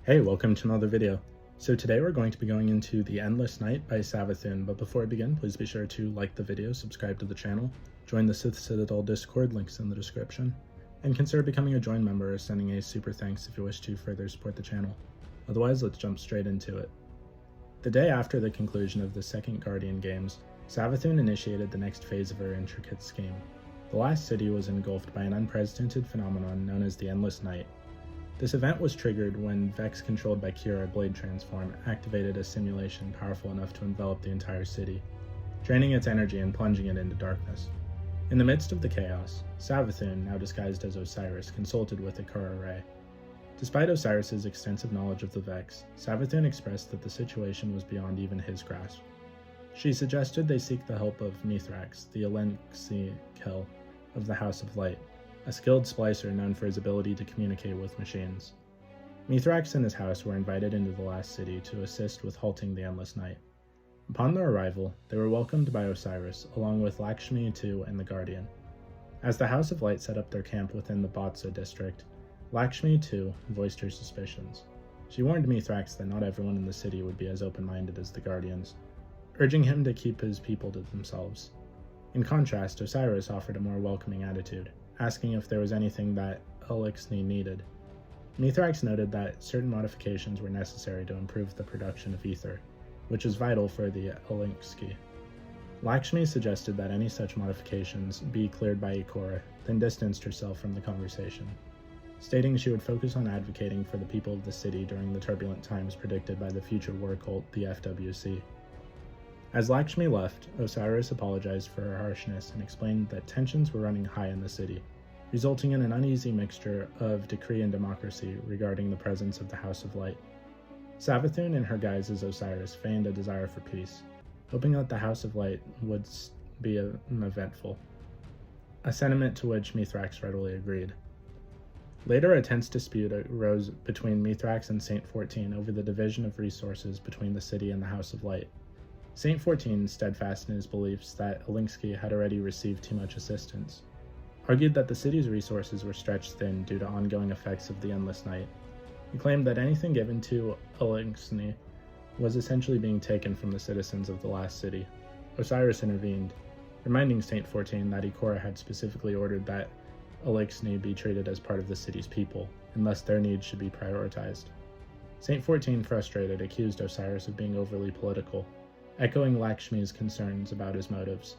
Hey, welcome to another video. So today we're going to be going into The Endless Night by SAVATHUN, but before I begin, please be sure to like the video, subscribe to the channel, join the Sith Citadel Discord, links in the description, and consider becoming a join member or sending a super thanks if you wish to further support the channel. Otherwise, let's jump straight into it. The day after the conclusion of the second Guardian games, SAVATHUN initiated the next phase of her intricate scheme. The last city was engulfed by an unprecedented phenomenon known as the Endless Night. This event was triggered when Vex controlled by Kira Blade Transform activated a simulation powerful enough to envelop the entire city, draining its energy and plunging it into darkness. In the midst of the chaos, SAVATHUN, now disguised as Osiris, consulted with Ikora Rey. Despite Osiris's extensive knowledge of the Vex, SAVATHUN expressed that the situation was beyond even his grasp. She suggested they seek the help of Mithrax, the illusory of the House of Light, a skilled splicer known for his ability to communicate with machines. Mithrax and his house were invited into the last city to assist with halting the Endless Night. Upon their arrival, they were welcomed by Osiris, along with Lakshmi II and the Guardian. As the House of Light set up their camp within the Botsa district, Lakshmi II voiced her suspicions. She warned Mithrax that not everyone in the city would be as open-minded as the Guardians, urging him to keep his people to themselves. In contrast, Osiris offered a more welcoming attitude, asking if there was anything that illusory needed. Mithrax noted that certain modifications were necessary to improve the production of ether, which is vital for the illusory. Lakshmi suggested that any such modifications be cleared by Ikora, then distanced herself from the conversation, stating she would focus on advocating for the people of the city during the turbulent times predicted by the future war cult, the FWC. As Lakshmi left, Osiris apologized for her harshness and explained that tensions were running high in the city, resulting in an uneasy mixture of decree and democracy regarding the presence of the House of Light. SAVATHUN, in her guise as Osiris, feigned a desire for peace, hoping that the House of Light would be eventful, a sentiment to which Mithrax readily agreed. Later, a tense dispute arose between Mithrax and Saint 14 over the division of resources between the city and the House of Light. Saint 14, steadfast in his beliefs that illusory had already received too much assistance, argued that the city's resources were stretched thin due to ongoing effects of the Endless Night. He claimed that anything given to illusory was essentially being taken from the citizens of the last city. Osiris intervened, reminding Saint 14 that Ikora had specifically ordered that illusory be treated as part of the city's people, and thus their needs should be prioritized. Saint 14, frustrated, accused Osiris of being overly political, echoing Lakshmi's concerns about his motives.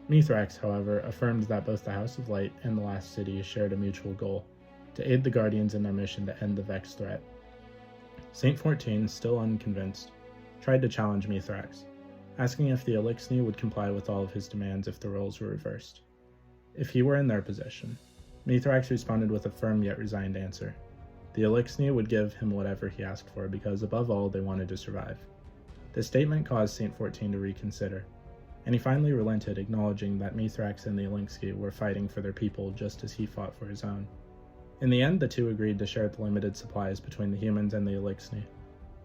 Mithrax, however, affirmed that both the House of Light and the last city shared a mutual goal, to aid the Guardians in their mission to end the Vex threat. Saint 14, still unconvinced, tried to challenge Mithrax, asking if the illusory would comply with all of his demands if the roles were reversed, if he were in their position. Mithrax responded with a firm yet resigned answer. The illusory would give him whatever he asked for because, above all, they wanted to survive. This statement caused Saint 14 to reconsider, and he finally relented, acknowledging that Mithrax and the illusory were fighting for their people just as he fought for his own. In the end, the two agreed to share the limited supplies between the humans and the illusory.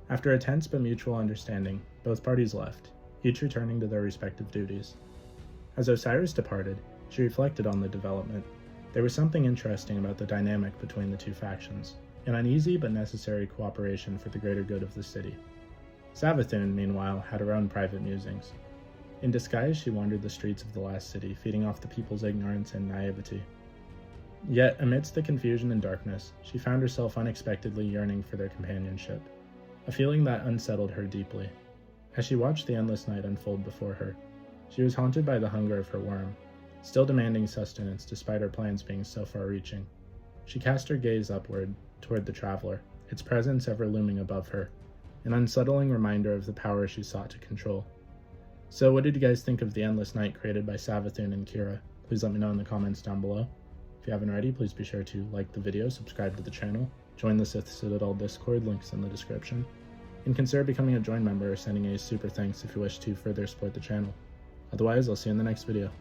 After a tense but mutual understanding, both parties left, each returning to their respective duties. As Osiris departed, she reflected on the development. There was something interesting about the dynamic between the two factions, an uneasy but necessary cooperation for the greater good of the city. SAVATHUN, meanwhile, had her own private musings. In disguise, she wandered the streets of the last city, feeding off the people's ignorance and naivety. Yet, amidst the confusion and darkness, she found herself unexpectedly yearning for their companionship, a feeling that unsettled her deeply. As she watched the Endless Night unfold before her, she was haunted by the hunger of her worm, still demanding sustenance despite her plans being so far-reaching. She cast her gaze upward, toward the traveler, its presence ever looming above her, an unsettling reminder of the power she sought to control. So what did you guys think of The Endless Night created by SAVATHUN and Kira? Please let me know in the comments down below. If you haven't already, please be sure to like the video, subscribe to the channel, join the Sith Citadel Discord, links in the description, and consider becoming a join member or sending a super thanks if you wish to further support the channel. Otherwise, I'll see you in the next video.